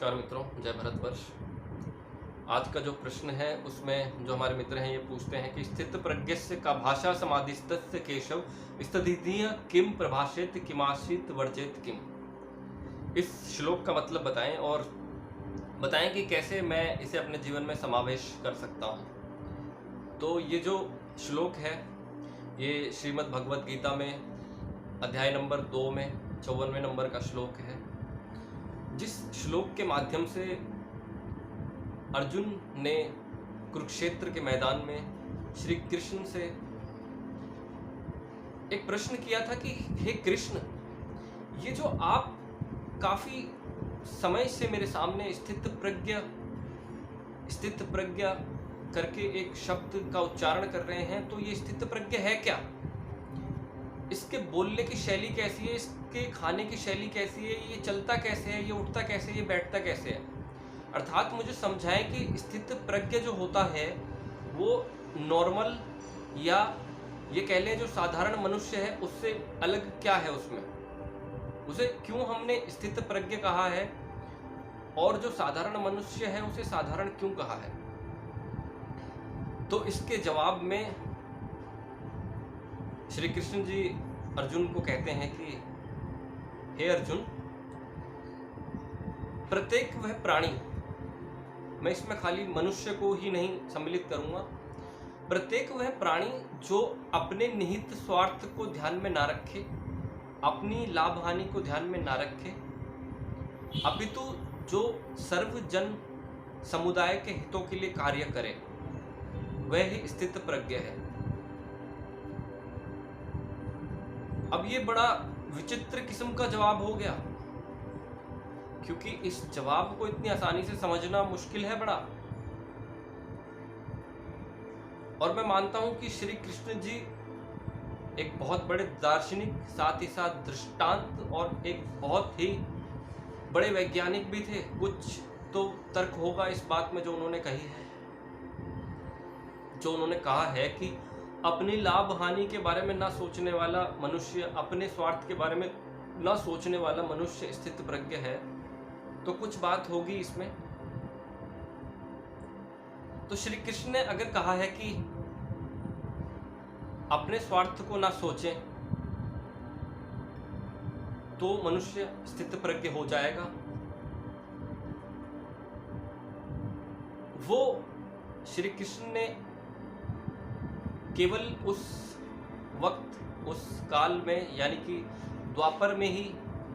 नमस्कार मित्रों, जय भारतवर्ष। आज का जो प्रश्न है उसमें जो हमारे मित्र हैं ये पूछते हैं कि स्थित प्रज्ञस्य का भाषा समाधिस्तस्य केशव स्तदीय किम प्रभाषेत किमाशित वर्जेत किम। इस श्लोक का मतलब बताएं और बताएं कि कैसे मैं इसे अपने जीवन में समावेश कर सकता हूँ। तो ये जो श्लोक है ये श्रीमद् भगवद गीता में अध्याय नंबर 2 में 54वें नंबर का श्लोक है, जिस श्लोक के माध्यम से अर्जुन ने कुरुक्षेत्र के मैदान में श्री कृष्ण से एक प्रश्न किया था कि हे कृष्ण, ये जो आप काफी समय से मेरे सामने स्थित प्रज्ञ करके एक शब्द का उच्चारण कर रहे हैं, तो ये स्थित प्रज्ञ है क्या? इसके बोलने की शैली कैसी है, इसके खाने की शैली कैसी है, ये चलता कैसे है, ये उठता कैसे है, ये बैठता कैसे है। अर्थात मुझे समझाएं कि स्थित प्रज्ञ जो होता है वो नॉर्मल या ये कह लें जो साधारण मनुष्य है उससे अलग क्या है, उसमें उसे क्यों हमने स्थित प्रज्ञ कहा है और जो साधारण मनुष्य है उसे साधारण क्यों कहा है। तो इसके जवाब में श्री कृष्ण जी अर्जुन को कहते हैं कि हे अर्जुन, प्रत्येक वह प्राणी, मैं इसमें खाली मनुष्य को ही नहीं सम्मिलित करूंगा, प्रत्येक वह प्राणी जो अपने निहित स्वार्थ को ध्यान में ना रखे, अपनी लाभ हानि को ध्यान में ना रखे, अपितु जो सर्व जन समुदाय के हितों के लिए कार्य करे, वह ही स्थित प्रज्ञ है। अब ये बड़ा विचित्र किस्म का जवाब हो गया, क्योंकि इस जवाब को इतनी आसानी से समझना मुश्किल है बड़ा। और मैं मानता हूं कि श्री कृष्ण जी एक बहुत बड़े दार्शनिक, साथ ही साथ दृष्टांत और एक बहुत ही बड़े वैज्ञानिक भी थे। कुछ तो तर्क होगा इस बात में जो उन्होंने कही है, जो उन्होंने कहा है कि अपनी लाभ हानि के बारे में ना सोचने वाला मनुष्य, अपने स्वार्थ के बारे में ना सोचने वाला मनुष्य स्थित प्रज्ञ है। तो कुछ बात होगी इसमें। तो श्री कृष्ण ने अगर कहा है कि अपने स्वार्थ को ना सोचें तो मनुष्य स्थित प्रज्ञ हो जाएगा, वो श्री कृष्ण ने केवल उस वक्त, उस काल में, यानी कि द्वापर में ही,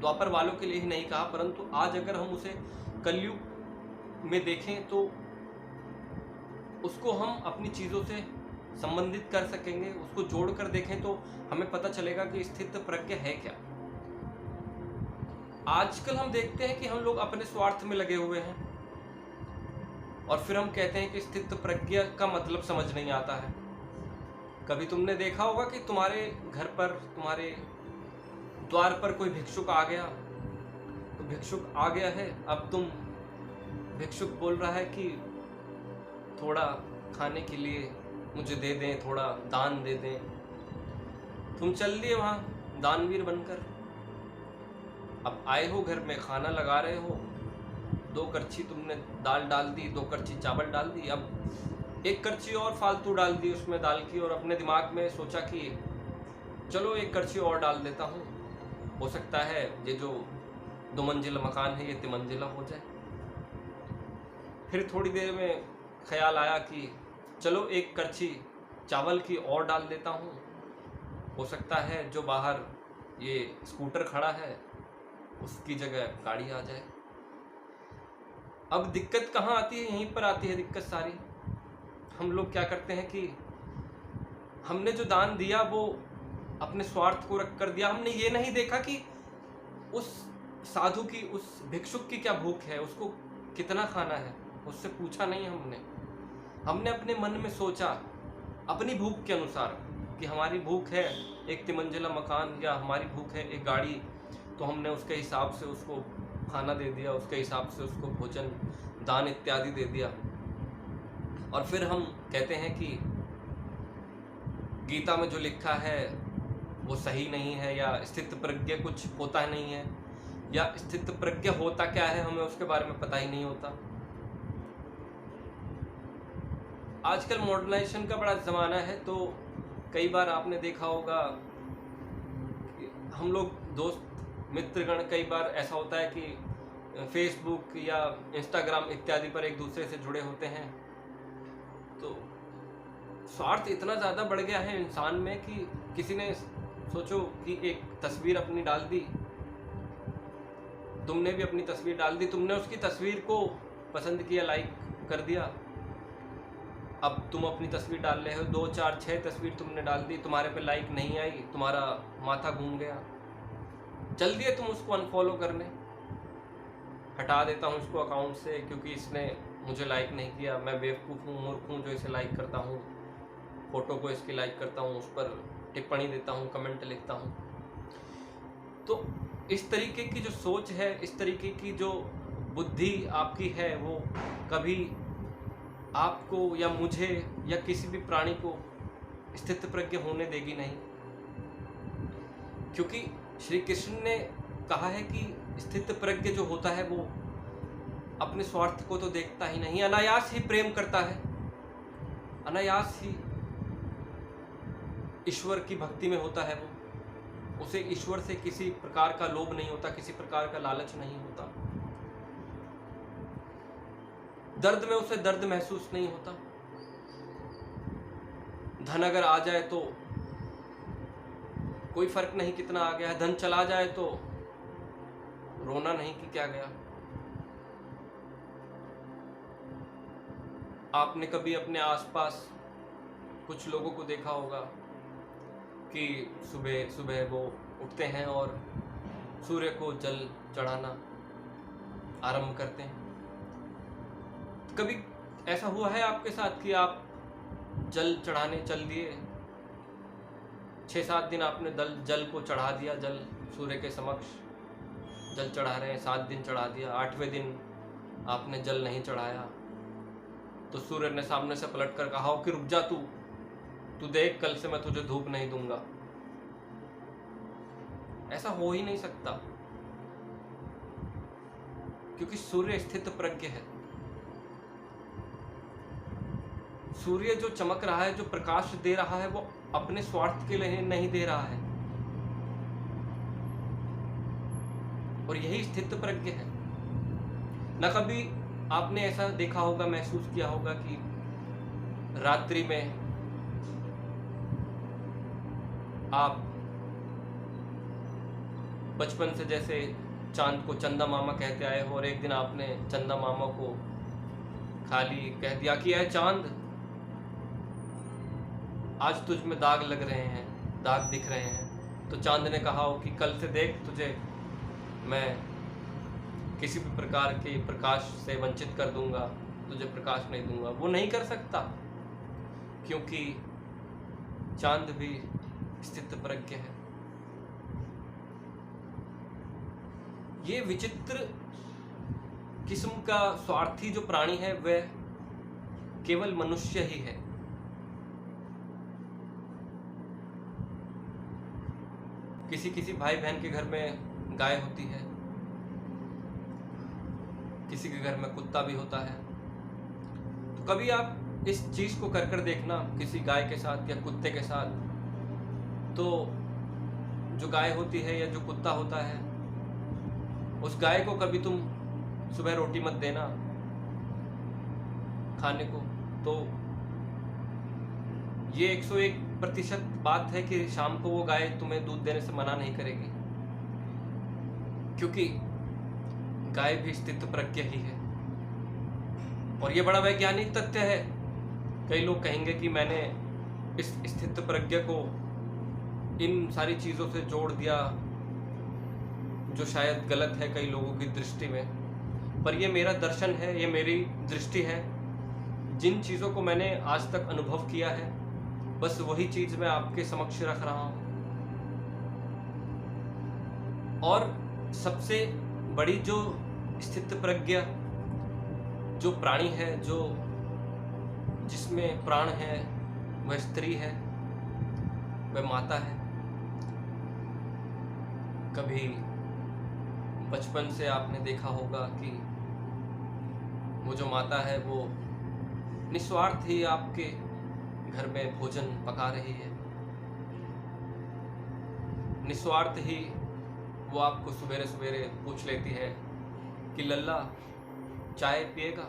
द्वापर वालों के लिए ही नहीं कहा, परंतु आज अगर हम उसे कलयुग में देखें तो उसको हम अपनी चीज़ों से संबंधित कर सकेंगे। उसको जोड़कर देखें तो हमें पता चलेगा कि स्थित प्रज्ञ है क्या। आजकल हम देखते हैं कि हम लोग अपने स्वार्थ में लगे हुए हैं और फिर हम कहते हैं कि स्थित प्रज्ञ का मतलब समझ नहीं आता है। कभी तुमने देखा होगा कि तुम्हारे घर पर, तुम्हारे द्वार पर कोई भिक्षुक आ गया, तो भिक्षुक आ गया है, अब तुम, भिक्षुक बोल रहा है कि थोड़ा खाने के लिए मुझे दे दें, थोड़ा दान दे दें। तुम चल दिए वहाँ दानवीर बनकर। अब आए हो घर में, खाना लगा रहे हो, 2 करछी तुमने दाल डाल दी, 2 करछी चावल डाल दी, अब 1 करछी और फालतू डाल दी उसमें दाल की, और अपने दिमाग में सोचा कि चलो 1 करछी और डाल देता हूँ, हो सकता है ये जो 2 मंजिला मकान है ये 3 मंजिला हो जाए। फिर थोड़ी देर में ख्याल आया कि चलो 1 करछी चावल की और डाल देता हूँ, हो सकता है जो बाहर ये स्कूटर खड़ा है उसकी जगह गाड़ी आ जाए। अब दिक्कत कहाँ आती है? यहीं पर आती है दिक्कत सारी। हम लोग क्या करते हैं कि हमने जो दान दिया वो अपने स्वार्थ को रख कर दिया। हमने ये नहीं देखा कि उस साधु की, उस भिक्षुक की क्या भूख है, उसको कितना खाना है, उससे पूछा नहीं हमने अपने मन में सोचा अपनी भूख के अनुसार कि हमारी भूख है 1 तिमंजिला मकान या हमारी भूख है 1 गाड़ी, तो हमने उसके हिसाब से उसको खाना दे दिया, उसके हिसाब से उसको भोजन, दान इत्यादि दे दिया। और फिर हम कहते हैं कि गीता में जो लिखा है वो सही नहीं है या स्थित प्रज्ञ कुछ होता नहीं है। या स्थित प्रज्ञ होता क्या है हमें उसके बारे में पता ही नहीं होता। आजकल मॉडर्नाइजेशन का बड़ा ज़माना है, तो कई बार आपने देखा होगा कि हम लोग दोस्त मित्रगण, कई बार ऐसा होता है कि फेसबुक या इंस्टाग्राम इत्यादि पर एक दूसरे से जुड़े होते हैं, तो स्वार्थ इतना ज़्यादा बढ़ गया है इंसान में कि किसी ने सोचो कि एक तस्वीर अपनी डाल दी, तुमने भी अपनी तस्वीर डाल दी, तुमने उसकी तस्वीर को पसंद किया, लाइक कर दिया, अब तुम अपनी तस्वीर डाल रहे हो, 2 4 6 तस्वीर तुमने डाल दी, तुम्हारे पे लाइक नहीं आई, तुम्हारा माथा घूम गया, चल दिए तुम उसको अनफॉलो करने, हटा देता हूँ उसको अकाउंट से क्योंकि इसने मुझे लाइक नहीं किया, मैं बेवकूफ़ हूँ, मूर्ख हूँ जो इसे लाइक करता हूँ, फ़ोटो को इसकी लाइक करता हूँ, उस पर टिप्पणी देता हूँ, कमेंट लिखता हूँ। तो इस तरीके की जो सोच है, इस तरीके की जो बुद्धि आपकी है, वो कभी आपको या मुझे या किसी भी प्राणी को स्थित प्रज्ञ होने देगी नहीं, क्योंकि श्री कृष्ण ने कहा है कि स्थित प्रज्ञ जो होता है वो अपने स्वार्थ को तो देखता ही नहीं, अनायास ही प्रेम करता है, अनायास ही ईश्वर की भक्ति में होता है वो, उसे ईश्वर से किसी प्रकार का लोभ नहीं होता, किसी प्रकार का लालच नहीं होता, दर्द में उसे दर्द महसूस नहीं होता, धन अगर आ जाए तो कोई फर्क नहीं कितना आ गया है, धन चला जाए तो रोना नहीं कि क्या गया। आपने कभी अपने आसपास कुछ लोगों को देखा होगा कि सुबह सुबह वो उठते हैं और सूर्य को जल चढ़ाना आरंभ करते हैं। कभी ऐसा हुआ है आपके साथ कि आप जल चढ़ाने चल दिए, 6-7 दिन आपने जल को चढ़ा दिया, जल सूर्य के समक्ष जल चढ़ा रहे हैं, 7 दिन चढ़ा दिया, 8वें दिन आपने जल नहीं चढ़ाया, तो सूर्य ने सामने से पलट कर कहा हो कि रुक जा, तू देख, कल से मैं तुझे धूप नहीं दूंगा। ऐसा हो ही नहीं सकता, क्योंकि सूर्य स्थित प्रज्ञ है। सूर्य जो चमक रहा है, जो प्रकाश दे रहा है, वो अपने स्वार्थ के लिए नहीं दे रहा है, और यही स्थित प्रज्ञ है। न कभी आपने ऐसा देखा होगा, महसूस किया होगा कि रात्रि में आप बचपन से जैसे चांद को चंदा मामा कहते आए हो, और एक दिन आपने चंदा मामा को खाली कह दिया कि यह चांद, आज तुझ में दाग लग रहे हैं, दाग दिख रहे हैं, तो चांद ने कहा हो कि कल से देख, तुझे मैं किसी भी प्रकार के प्रकाश से वंचित कर दूंगा, तुझे प्रकाश नहीं दूंगा। वो नहीं कर सकता, क्योंकि चांद भी स्थित प्रज्ञ है। ये विचित्र किस्म का स्वार्थी जो प्राणी है वह केवल मनुष्य ही है। किसी किसी भाई बहन के घर में गाय होती है, किसी के घर में कुत्ता भी होता है, तो कभी आप इस चीज को कर कर देखना किसी गाय के साथ या कुत्ते के साथ, तो जो गाय होती है या जो कुत्ता होता है, उस गाय को कभी तुम सुबह रोटी मत देना खाने को, तो ये 101% बात है कि शाम को वो गाय तुम्हें दूध देने से मना नहीं करेगी, क्योंकि गाय भी स्थित प्रज्ञ ही है। और ये बड़ा वैज्ञानिक तथ्य है। कई लोग कहेंगे कि मैंने इस स्थित प्रज्ञ को इन सारी चीज़ों से जोड़ दिया, जो शायद गलत है कई लोगों की दृष्टि में, पर ये मेरा दर्शन है, ये मेरी दृष्टि है। जिन चीज़ों को मैंने आज तक अनुभव किया है, बस वही चीज़ मैं आपके समक्ष रख रहा हूँ। और सबसे बड़ी जो स्थित प्रज्ञ जो प्राणी है, जो जिसमें प्राण है, वह स्त्री है, वह माता है। कभी बचपन से आपने देखा होगा कि वो जो माता है वो निस्वार्थ ही आपके घर में भोजन पका रही है, निस्वार्थ ही वो आपको सवेरे सवेरे पूछ लेती है कि लल्ला चाय पिएगा।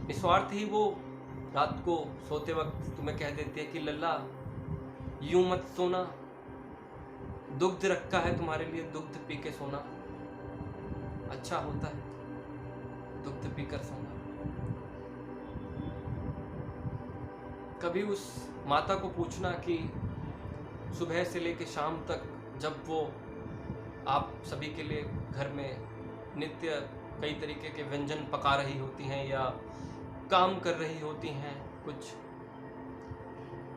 निस्वार्थ ही वो रात को सोते वक्त तुम्हें कह देती है कि लल्ला यूं मत सोना, दुग्ध रखा है तुम्हारे लिए, दुग्ध पी के सोना अच्छा होता है, दुग्ध पीकर सोना। कभी उस माता को पूछना कि सुबह से लेकर शाम तक जब वो आप सभी के लिए घर में नित्य कई तरीके के व्यंजन पका रही होती हैं या काम कर रही होती हैं, कुछ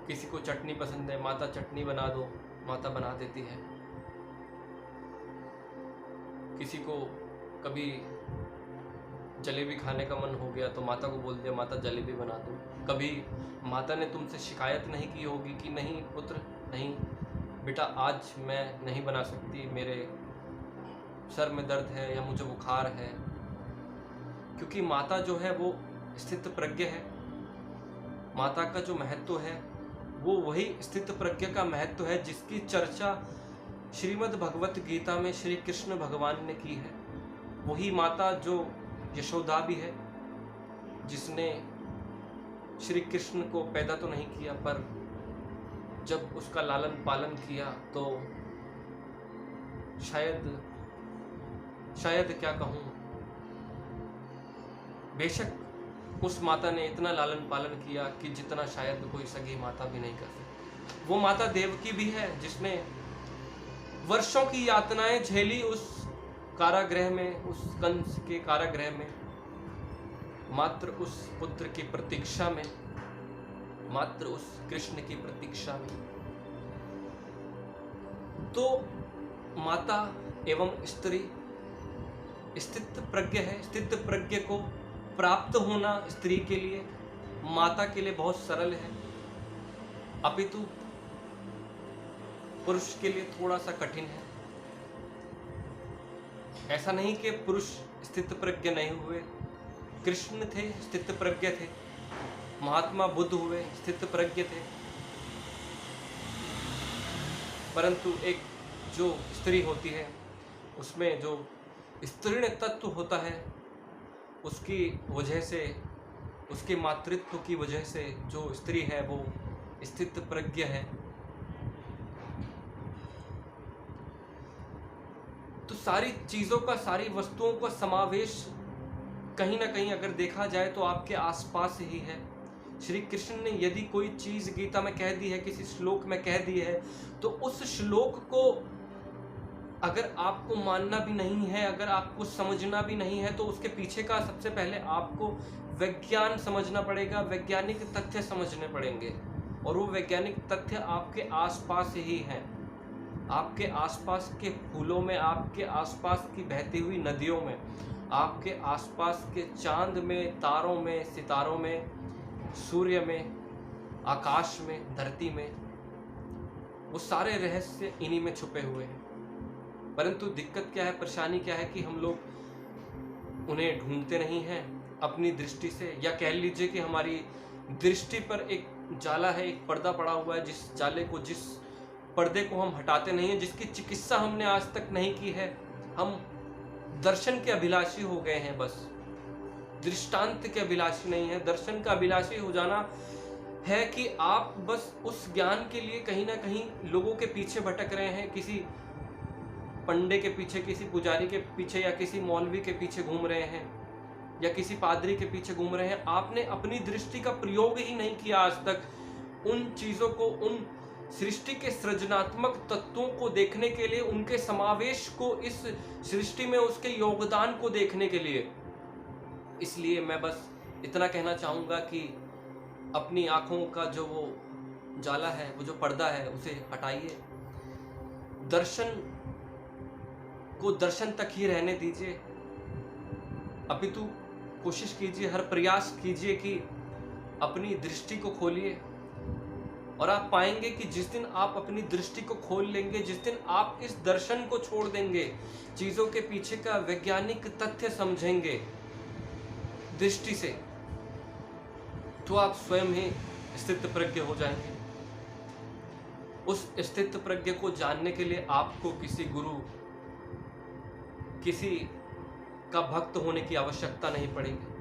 किसी को चटनी पसंद है, माता चटनी बना दो, माता बना देती है। किसी को कभी जलेबी खाने का मन हो गया तो माता को बोल दिया माता जलेबी बना दो। कभी माता ने तुमसे शिकायत नहीं की होगी कि नहीं पुत्र, नहीं बेटा, आज मैं नहीं बना सकती, मेरे सर में दर्द है या मुझे बुखार है। क्योंकि माता जो है वो स्थित प्रज्ञ है। माता का जो महत्व है वो वही स्थित प्रज्ञ का महत्व है जिसकी चर्चा श्रीमद् भगवत गीता में श्री कृष्ण भगवान ने की है। वही माता जो यशोदा भी है, जिसने श्री कृष्ण को पैदा तो नहीं किया पर जब उसका लालन पालन किया तो शायद क्या कहूँ, बेशक उस माता ने इतना लालन पालन किया कि जितना शायद कोई सगी माता भी नहीं कर सकती। वो माता देवकी भी है जिसने वर्षों की यातनाएं झेली उस कारागृह में, उस कंस के कारागृह में, मात्र उस पुत्र की प्रतीक्षा में, मात्र उस कृष्ण की प्रतीक्षा में। तो माता एवं स्त्री स्थित प्रज्ञ है। स्थित प्रज्ञ को प्राप्त होना स्त्री के लिए, माता के लिए बहुत सरल है, अपितु पुरुष के लिए थोड़ा सा कठिन है। ऐसा नहीं कि पुरुष स्थित प्रज्ञ नहीं हुए, कृष्ण थे स्थित प्रज्ञ थे, महात्मा बुद्ध हुए स्थित प्रज्ञ थे, परंतु एक जो स्त्री होती है उसमें जो स्त्रीण तत्व होता है उसकी वजह से, उसके मातृत्व की वजह से जो स्त्री है वो स्थित प्रज्ञ है। तो सारी चीज़ों का, सारी वस्तुओं का समावेश कहीं ना कहीं अगर देखा जाए तो आपके आसपास ही है। श्री कृष्ण ने यदि कोई चीज़ गीता में कह दी है, किसी श्लोक में कह दी है, तो उस श्लोक को अगर आपको मानना भी नहीं है, अगर आपको समझना भी नहीं है, तो उसके पीछे का सबसे पहले आपको विज्ञान समझना पड़ेगा, वैज्ञानिक तथ्य समझने पड़ेंगे। और वो वैज्ञानिक तथ्य आपके आसपास ही हैं, आपके आसपास के फूलों में, आपके आसपास की बहती हुई नदियों में, आपके आसपास के चांद में, तारों में, सितारों में, सूर्य में, आकाश में, धरती में। वो सारे रहस्य इन्हीं में छुपे हुए हैं। परंतु दिक्कत क्या है, परेशानी क्या है कि हम लोग उन्हें ढूंढते नहीं हैं अपनी दृष्टि से, या कह लीजिए कि हमारी दृष्टि पर एक जाला है, एक पर्दा पड़ा हुआ है, जिस जाले को, जिस पर्दे को हम हटाते नहीं हैं, जिसकी चिकित्सा हमने आज तक नहीं की है। हम दर्शन के अभिलाषी हो गए हैं, बस दृष्टांत के अभिलाषी नहीं है। दर्शन का अभिलाषी हो जाना है कि आप बस उस ज्ञान के लिए कहीं ना कहीं लोगों के पीछे भटक रहे हैं, किसी पंडे के पीछे, किसी पुजारी के पीछे, या किसी मौलवी के पीछे घूम रहे हैं, या किसी पादरी के पीछे घूम रहे हैं। आपने अपनी दृष्टि का प्रयोग ही नहीं किया आज तक उन चीज़ों को, उन सृष्टि के सृजनात्मक तत्वों को देखने के लिए, उनके समावेश को इस सृष्टि में, उसके योगदान को देखने के लिए। इसलिए मैं बस इतना कहना चाहूँगा कि अपनी आँखों का जो वो जाला है, वो जो पर्दा है, उसे हटाइए। दर्शन को दर्शन तक ही रहने दीजिए, अपितु कोशिश कीजिए, हर प्रयास कीजिए कि अपनी दृष्टि को खोलिए, और आप पाएंगे कि जिस दिन आप अपनी दृष्टि को खोल लेंगे, जिस दिन आप इस दर्शन को छोड़ देंगे, चीजों के पीछे का वैज्ञानिक तथ्य समझेंगे दृष्टि से, तो आप स्वयं ही स्थित प्रज्ञ हो जाएंगे। उस स्थित प्रज्ञ को जानने के लिए आपको किसी गुरु, किसी का भक्त होने की आवश्यकता नहीं पड़ेगी।